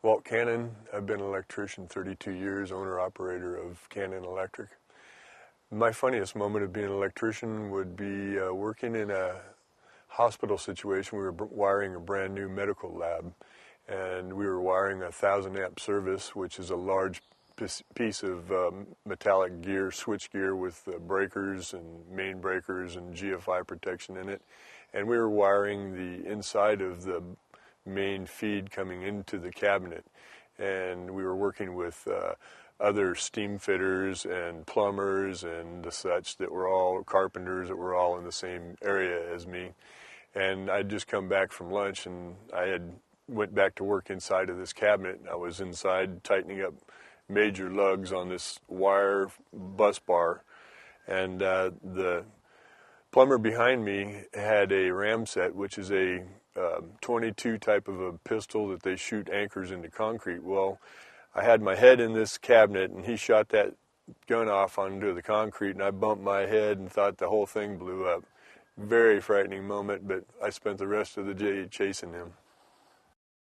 Walt Cannon. I've been an electrician 32 years, owner-operator of Cannon Electric. My funniest moment of being an electrician would be working in a hospital situation. We were wiring a brand new medical lab, and we were wiring a 1,000 amp service, which is a large piece of metallic gear, switch gear with breakers and main breakers and GFI protection in it. And we were wiring the inside of the main feed coming into the cabinet, and we were working with other steam fitters and plumbers and the such that were all carpenters that were all in the same area as me. And I'd just come back from lunch, and I had went back to work inside of this cabinet. I was inside tightening up major lugs on this wire bus bar, and the plumber behind me had a Ramset, which is a 22 type of a pistol that they shoot anchors into concrete. Well, I had my head in this cabinet, and he shot that gun off onto the concrete, and I bumped my head and thought the whole thing blew up. Very frightening moment, but I spent the rest of the day chasing him.